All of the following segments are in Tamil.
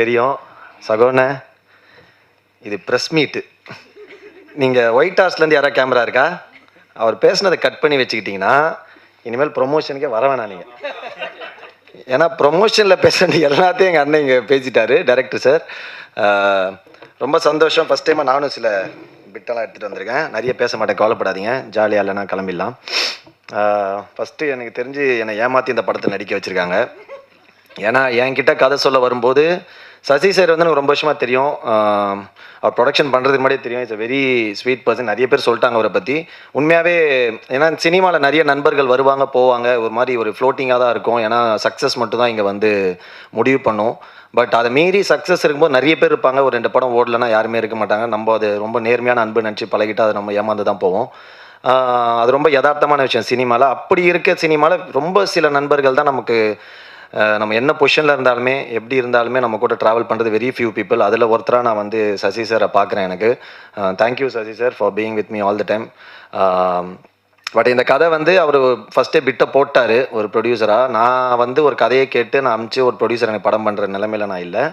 தெரியும் சகோண்ண, இது ப்ரெஸ் மீட்டு. நீங்கள் ஒயிட் ஹவுஸ்லேருந்து யாராவது கேமரா இருக்கா? அவர் பேசுனதை கட் பண்ணி வச்சுக்கிட்டிங்கன்னா இனிமேல் ப்ரொமோஷனுக்கே வர வேணாம் நீங்கள். ஏன்னா ப்ரொமோஷனில் பேசுறது எல்லாத்தையும் எங்கள் அண்ணன் இங்கே பேசிட்டாரு டைரக்டர் சார். ரொம்ப சந்தோஷம். ஃபஸ்ட் டைமாக நானும் சில பிட்டெல்லாம் எடுத்துகிட்டு வந்திருக்கேன். நிறைய பேச மாட்டேன், கவலைப்படாதீங்க. ஜாலியாக இல்லைனா கிளம்பிடலாம். ஃபஸ்ட்டு எனக்கு தெரிஞ்சு என்னை ஏமாற்றி இந்த படத்தை நடிக்க வச்சுருக்காங்க. ஏன்னா என்கிட்ட கதை சொல்ல வரும்போது சசி சார் வந்து எனக்கு ரொம்ப வருஷமாக தெரியும். அவர் ப்ரொடக்ஷன் பண்ணுறதுக்கு முன்னாடியே தெரியும். It's a very sweet person. நிறைய பேர் சொல்லிட்டாங்க அவரை பற்றி. உண்மையாகவே ஏன்னா சினிமாவில் நிறைய நண்பர்கள் வருவாங்க போவாங்க, ஒரு மாதிரி ஒரு ஃப்ளோட்டிங்காக தான் இருக்கும். ஏன்னா சக்ஸஸ் மட்டும் தான் இங்கே வந்து முடிவு பண்ணும். பட் அதை மீறி சக்ஸஸ் இருக்கும்போது நிறைய பேர் இருப்பாங்க. ஒரு 2 படம் ஓடலைன்னா யாருமே இருக்க மாட்டாங்க. நம்ம அது ரொம்ப நேர்மையான அன்பு நினச்சி பழகிட்டு அதை நம்ம ஏமாந்து தான் போவோம். அது ரொம்ப யதார்த்தமான விஷயம் சினிமாவில். அப்படி இருக்க சினிமாவில் ரொம்ப சில நண்பர்கள் தான் நமக்கு நம்ம என்ன பொசிஷனில் இருந்தாலுமே எப்படி இருந்தாலுமே நம்ம கூட ட்ராவல் பண்ணுறது வெரி ஃபியூ பீப்புள். அதில் ஒருத்தராக நான் வந்து சசி சாரை பார்க்குறேன். எனக்கு thank you Sasi sir for being with me all the time. But இந்த கதை வந்து அவர் ஃபஸ்ட்டே பிட்டை போட்டார் ஒரு ப்ரொடியூசராக. நான் வந்து ஒரு கதையை கேட்டு நான் அனுப்பிச்சு ஒரு ப்ரொடியூசர் எனக்கு படம் பண்ணுற நிலைமையில் நான் இல்லை.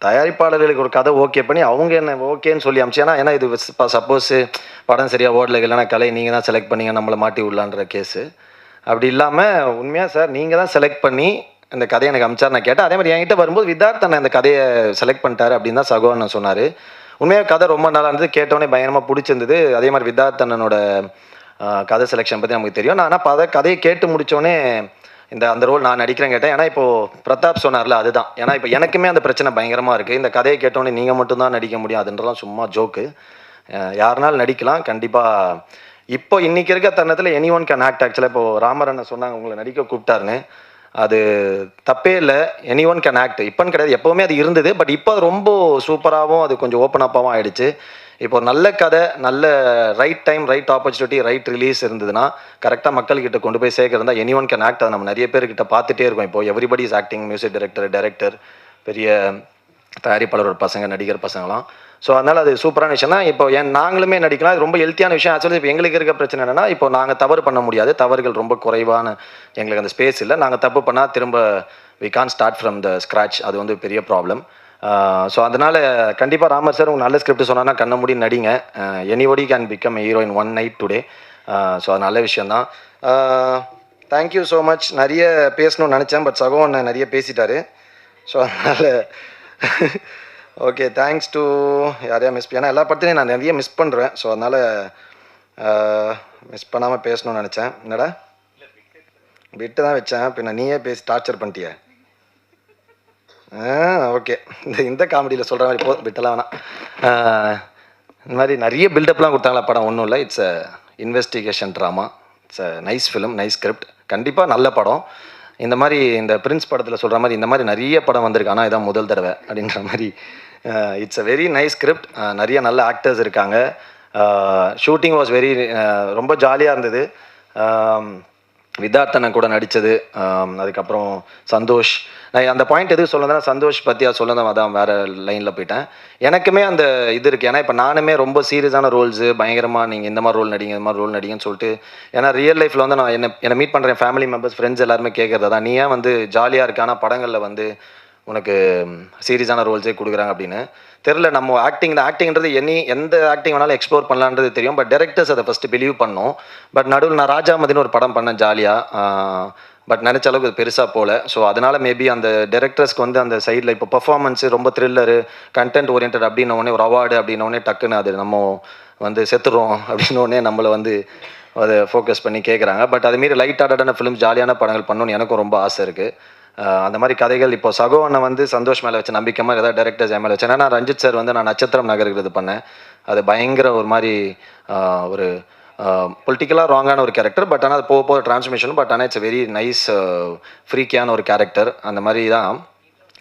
தயாரிப்பாளர்களுக்கு ஒரு கதை ஓகே பண்ணி அவங்க என்ன ஓகேன்னு சொல்லி அமிச்சு. ஏன்னா இது சப்போஸ் படம் சரியாக ஓடலை இல்லைனா கலை நீங்கள் தான் செலக்ட் பண்ணிங்க நம்மளை மாட்டி விடலான்ற கேஸு. அப்படி இல்லாமல் உண்மையாக சார் நீங்கள் தான் செலக்ட் பண்ணி இந்த கதையை எனக்கு அமிச்சார். நான் கேட்டேன். அதே மாதிரி என்கிட்ட வரும்போது விதார்த்தனை இந்த கதையை செலக்ட் பண்ணிட்டாரு அப்படின்னு தான் சகோன்னு சொன்னார். உண்மையாக கதை ரொம்ப நல்லா இருந்தது. கேட்டோடனே பயங்கரமாக பிடிச்சிருந்தது. அதே மாதிரி விதார்த்தனோட கதை செலெக்ஷன் பற்றி நமக்கு தெரியும். நான் ஆனால் கதையை கேட்டு முடித்தோடனே அந்த ரோல் நான் நடிக்கிறேன் கேட்டேன். ஏன்னா இப்போது பிரதாப் சொன்னார்ல, அதுதான். ஏன்னா இப்போ எனக்குமே அந்த பிரச்சனை பயங்கரமாக இருக்குது. இந்த கதையை கேட்டோடனே நீங்கள் மட்டும்தான் நடிக்க முடியும் அதுன்றலாம் சும்மா ஜோக்கு. யாருனாலும் நடிக்கலாம் கண்டிப்பாக. இப்போ இன்றைக்கி இருக்க தருணத்தில் எனி ஒன் கேன் ஆக்ட். ஆக்சுவலாக இப்போது ராமரண்ணன் சொன்னாங்க உங்களை நடிக்க கூப்பிட்டாருன்னு. அது தப்பே இல்லை. Anyone can act. இப்போன்னு கிடையாது, எப்போவுமே அது இருந்தது. பட் இப்போ அது ரொம்ப சூப்பராகவும் அது கொஞ்சம் ஓப்பன் அப்பாகவும் ஆகிடுச்சு. இப்போ நல்ல கதை, நல்ல right time, right opportunity, right release இருந்ததுன்னா கரெக்டாக மக்கள்கிட்ட கொண்டு போய் சேர்க்குறதா எனி ஒன் கேன் ஆக்ட். அதை நம்ம நிறைய பேர்கிட்ட பார்த்துட்டே இருக்கோம். இப்போ everybody is acting, music director, பெரிய தயாரிப்பாளரோட பசங்க, நடிகர் பசங்களாம். ஸோ அதனால் அது சூப்பரான விஷயம் தான். இப்போ நாங்களுமே நடிக்கலாம். அது ரொம்ப ஹெல்த்தியான விஷயம். ஆக்சுவலி இப்போ எங்களுக்கு இருக்க பிரச்சனை என்னென்னா, இப்போ நாங்கள் தவறு பண்ண முடியாது. தவறுகள் ரொம்ப குறைவான எங்களுக்கு அந்த ஸ்பேஸ் இல்லை. நாங்கள் தப்பு பண்ணால் திரும்ப we can start from the scratch. அது வந்து பெரிய ப்ராப்ளம். ஸோ அதனால் கண்டிப்பாக ராமர் சார் உங்கள் நல்ல ஸ்கிரிப்ட் சொன்னால் கண்ண மூடி நடிங்க. Anybody can become heroine one night today. So அது நல்ல விஷயந்தான். Thank you so much. நிறைய பேசணும்னு நினச்சேன், பட் சகோன் நிறைய பேசிட்டாரு. ஸோ அதனால் ஓகே, தேங்க்ஸ் டு யாரையா மிஸ். ஏன்னா எல்லா படத்தையும் நான் நிறைய மிஸ் பண்ணுறேன். ஸோ அதனால் மிஸ் பண்ணாமல் பேசணும்னு நினச்சேன். என்னடா விட்டு தான் வச்சேன், பின்ன நீயே பேசி டார்ச்சர் பண்ணிட்டிய. ஓகே, இந்த காமெடியில் சொல்கிற மாதிரி விட்டலாம் வேணாம். இந்த மாதிரி நிறைய பில்டப்லாம் கொடுத்தாங்களா படம். ஒன்றும் இல்லை, it's a investigation drama. It's a nice film, nice script. கண்டிப்பாக நல்ல படம். இந்த மாதிரி இந்த பிரின்ஸ் படத்தில் சொல்கிற மாதிரி இந்த மாதிரி நிறைய படம் வந்திருக்கு. ஆனால் இதான் முதல் தடவை அப்படின்ற மாதிரி. It's a very nice script. நிறைய நல்ல ஆக்டர்ஸ் இருக்காங்க. ஷூட்டிங் வாஸ் வெரி ரொம்ப ஜாலியாக இருந்தது. விதார்த்தனை கூட நடித்தது. அதுக்கப்புறம் சந்தோஷ். நான் அந்த பாயிண்ட் எதுவும் சொல்லதான் சந்தோஷ் பற்றியா சொல்லதான், அதான் வேறு லைனில் போயிட்டேன். எனக்குமே அந்த இது இருக்குது. ஏன்னா இப்போ நானுமே ரொம்ப சீரியஸான ரோல்ஸு பயங்கரமாக நீங்கள் இந்த மாதிரி ரோல் நடிங்க, இந்த மாதிரி ரோல் நடிங்கன்னு சொல்லிட்டு. ஏன்னா ரியல் லைஃப்பில் வந்து நான் என்னை மீட் பண்ணுறேன் ஃபேமிலி மெம்பர்ஸ், ஃப்ரெண்ட்ஸ் எல்லாருமே கேட்குறதா தான், நீ ஏன் வந்து ஜாலியாக இருக்க ஆனால் படங்களில் வந்து உனக்கு சீரியஸான ரோல்ஸே கொடுக்குறாங்க அப்படின்னு. தெரில, நம்ம ஆக்டிங்கிறது எந்த ஆக்டிங் வேணாலும் எக்ஸ்ப்ளோர் பண்ணலான்றது தெரியும். பட் டேரக்டர்ஸ் அதை ஃபஸ்ட்டு பிலீவ் பண்ணோம். பட் நடுவில் நான் ராஜாமதினு ஒரு படம் பண்ணேன் ஜாலியாக. பட் நினச்ச அளவுக்கு அது பெருசாக போகல. ஸோ அதனால் மேபி அந்த டேரக்டர்ஸ்க்கு வந்து அந்த சைடில் இப்போ பர்ஃபார்மன்ஸு ரொம்ப த்ரில்லரு, கண்டென்ட் ஓரியன்ட் அப்படின்னோடனே ஒரு அவார்டு அப்படின்னோடனே டக்குன்னு அது நம்ம வந்து செத்துறோம் அப்படின்னோடனே நம்மளை வந்து அதை ஃபோக்கஸ் பண்ணி கேட்குறாங்க. பட் அதுமாரி லைட் ஆர்டடான ஃபிலிம், ஜாலியான படங்கள் பண்ணணும்னு எனக்கும் ரொம்ப ஆசை இருக்குது. அந்த மாதிரி கதைகள் இப்போ சகோ அண்ணன் வந்து சந்தோஷ் மேலே வச்ச நம்பிக்கை மாதிரி ஏதாவது டேரக்டர்ஸ் என் மேலே வச்சேன். ஏன்னா ரஞ்சித் சார் வந்து நான் நட்சத்திரம் நகர்கிறது பண்ணேன். அது பயங்கர ஒரு மாதிரி ஒரு பொலிட்டிக்கலாக ராங்கான ஒரு கேரக்டர். பட் ஆனால் அது போக டிரான்ஸ்ஃபர்மேஷன். பட் ஆனால் இட்ஸ் வெரி நைஸ் ஃப்ரீக்கியான ஒரு கேரக்டர். அந்த மாதிரி தான்.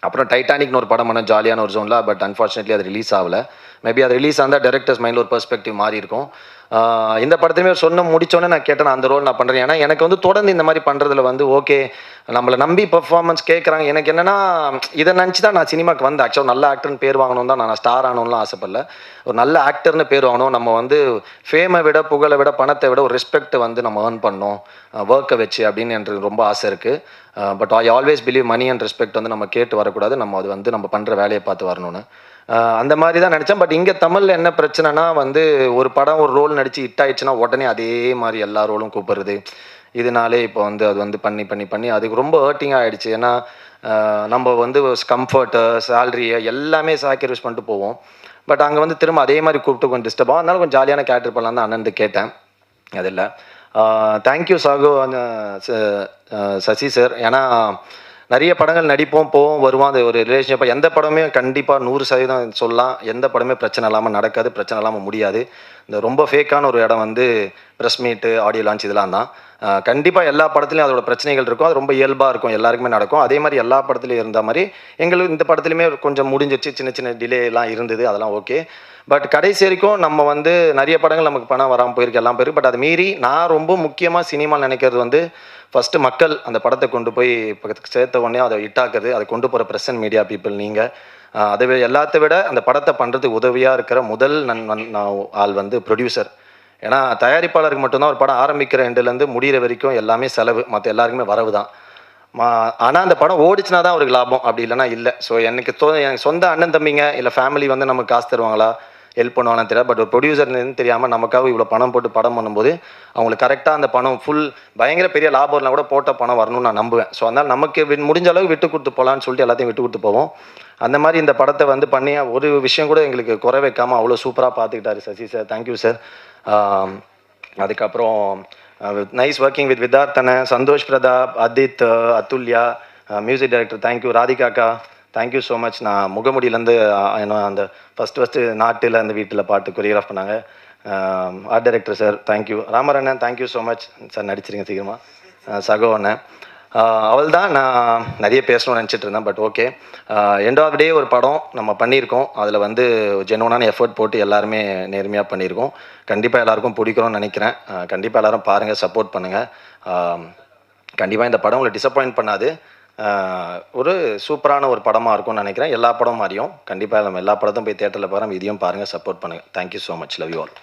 அப்புறம் டைட்டானிக்னு ஒரு படம் பண்ண ஜாலியான ஒரு ஜோனில். பட் அன்ஃபார்ச்சுனேட்லி அது ரிலீஸ் ஆகலை. மேபி அது ரிலீஸ் ஆந்தால் டேரக்டர்ஸ் மைண்டில் ஒரு பெர்ஸ்பெக்டிவ் மாறி இருக்கும். இந்த படத்துலையுமே சொன்ன முடிச்சோன்னே நான் கேட்டேன், நான் அந்த ரோல் நான் பண்ணுறேன். ஏன்னா எனக்கு வந்து தொடர்ந்து இந்த மாதிரி பண்ணுறதுல வந்து ஓகே, நம்மளை நம்பி பெர்ஃபார்மன்ஸ் கேட்குறாங்க. எனக்கு என்னென்னா இதை நினச்சி தான் நான் சினிமாவுக்கு வந்தேன். ஆக்சுவலாக நல்ல ஆக்டர்னு பேர் வாங்கணும் தான், நான் ஸ்டார் ஆகணும்லாம் ஆசைப்படல. ஒரு நல்ல ஆக்டர்னு பேர் வாங்கணும். நம்ம வந்து ஃபேமை விட, புகழை விட, பணத்தை விட ஒரு ரெஸ்பெக்ட் வந்து நம்ம ஏர்ன் பண்ணணும் ஒர்க்கை வச்சு அப்படின்னு எனக்கு ரொம்ப ஆசை இருக்குது. But I always believe money and respect வந்து நம்ம கேட்டு வரக்கூடாது. நம்ம அது வந்து நம்ம பண்ணுற வேலையை பார்த்து வரணும்னு அந்த மாதிரி தான் நினச்சேன். பட் இங்கே தமிழில் என்ன பிரச்சனைனா வந்து ஒரு படம் ஒரு ரோல் நடித்து ஹிட் ஆயிடுச்சுன்னா உடனே அதே மாதிரி எல்லா ரோலும் கூப்பிடுறது. இதனாலே இப்போ வந்து அது வந்து பண்ணி பண்ணி பண்ணி அதுக்கு ரொம்ப ஹர்ட்டிங்காக ஆகிடுச்சு. ஏன்னா நம்ம வந்து கம்ஃபர்ட்டு, சேல்ரி எல்லாமே சாக்ரிஃபைஸ் பண்ணிட்டு போவோம். பட் அங்கே வந்து திரும்ப அதே மாதிரி கூப்பிட்டு கொஞ்சம் டிஸ்டர்ப் ஆகும். அதனால கொஞ்சம் ஜாலியான கேரக்டர் பண்ணலாம் தான் அண்ணன் கேட்டேன். அது இல்லை. தேங்க்யூ சாகு சசி சார். ஏன்னா நிறைய படங்கள் நடிப்போம், போவோம், வருவோம். அது ஒரு ரிலேஷன்ஷிப். எந்த படமே கண்டிப்பாக 100% சொல்லலாம், எந்த படமே பிரச்சனை இல்லாமல் நடக்காது, பிரச்சனை இல்லாமல் முடியாது. இந்த ரொம்ப ஃபேக்கான ஒரு இடம் வந்து ப்ரெஸ் மீட்டு, ஆடியோ லான்ச் இதெல்லாம் தான். கண்டிப்பாக எல்லா படத்துலையும் அதோட பிரச்சனைகள் இருக்கும். அது ரொம்ப இயல்பாக இருக்கும், எல்லாருக்குமே நடக்கும். அதே மாதிரி எல்லா படத்துலையும் இருந்த மாதிரி எங்களுக்கு இந்த படத்துலையுமே கொஞ்சம் முடிஞ்சிருச்சு. சின்ன சின்ன டிலேலாம் இருந்தது, அதெல்லாம் ஓகே. பட் கடைசி வரைக்கும் நம்ம வந்து நிறைய படங்கள் நமக்கு பணம் வராமல் போயிருக்கு, எல்லாம் போயிருக்கு. பட் அதை மீறி நான் ரொம்ப முக்கியமாக சினிமாவில் நினைக்கிறது வந்து ஃபஸ்ட்டு மக்கள் அந்த படத்தை கொண்டு போய் சேர்த்த உடனே அதை ஹிட்டாக்குறது, அதை கொண்டு போகிற ப்ரெஸ் அண்ட் மீடியா பீப்புள் நீங்கள். அதை எல்லாத்த விட அந்த படத்தை பண்ணுறதுக்கு உதவியாக இருக்கிற முதல் ஆள் வந்து ப்ரொடியூசர். ஏன்னா தயாரிப்பாளருக்கு மட்டும்தான் ஒரு படம் ஆரம்பிக்கிற எண்டுலேருந்து முடிகிற வரைக்கும் எல்லாமே செலவு, மற்ற எல்லாருக்குமே வரவு தான். ஆனால் அந்த படம் ஓடிச்சுனா தான் அவருக்கு லாபம், அப்படி இல்லைனா இல்லை. ஸோ எனக்கு சொந்த அண்ணன் தம்பிங்க இல்லை ஃபேமிலி வந்து நமக்கு காசு தருவாங்களா, ஹெல்ப் பண்ணுவாங்கன்னு தெரியாது. பட் ஒரு ப்ரொடியூசர்னு தெரியாமல் நமக்காக இவ்வளோ பணம் போட்டு படம் பண்ணும்போது அவங்களுக்கு கரெக்டாக அந்த பணம் ஃபுல் பயங்கர பெரிய லாபம் இல்லை கூட போட்ட பணம் வரணும்னு நான் நம்புவேன். ஸோ அதனால் நமக்கு முடிஞ்ச அளவுக்கு விட்டு கொடுத்து போகலான்னு சொல்லிட்டு எல்லாத்தையும் விட்டு கொடுத்து போவோம். அந்த மாதிரி இந்த படத்தை வந்து பண்ணி ஒரு விஷயம் கூட எங்களுக்கு குறை வைக்காமல் அவ்வளோ சூப்பராக பார்த்துக்கிட்டாரு சசி சார். Thank you sir. அதுக்கப்புறம் நைஸ் ஒர்க்கிங் வித் வித்தார்த்தனை, Santhosh Prathap, Adith, Athulya, music director thank you, ராதிகாக்கா தேங்க்யூ ஸோ மச். நான் முகமுடியிலேருந்து ஏன்னா அந்த ஃபஸ்ட்டு நாட்டில் அந்த வீட்டில் பாட்டு கொரியோகிராஃப் பண்ணாங்க. Art director sir thank you. ராமரண்ணன் தேங்க்யூ ஸோ மச் சார், நடிச்சிருங்க சீக்கிரமாக. சகோ அண்ணன். அவள் தான் நான் நிறைய பேசணும்னு நினச்சிட்டு இருந்தேன். பட் ஓகே, எண்ட் ஆஃப் டே ஒரு படம் நம்ம பண்ணியிருக்கோம். அதில் வந்து ஜென்வனான எஃபர்ட் போட்டு எல்லாருமே நேர்மையாக பண்ணியிருக்கோம். கண்டிப்பாக எல்லாருக்கும் பிடிக்கும்னு நினைக்கிறேன். கண்டிப்பாக எல்லோரும் பாருங்கள், சப்போர்ட் பண்ணுங்கள். கண்டிப்பாக இந்த படம் உங்களை டிசப்பாயிண்ட் பண்ணாது. ஒரு சூப்பரான ஒரு படமாக இருக்கும்னு நினைக்கிறேன். எல்லா படமும் மாதிரியும் கண்டிப்பாக நம்ம எல்லா படத்தையும் போய் தேட்டரில் பாருங்கள், இதையும் பாருங்கள், சப்போர்ட் பண்ணுங்கள். Thank you so much. Love you all.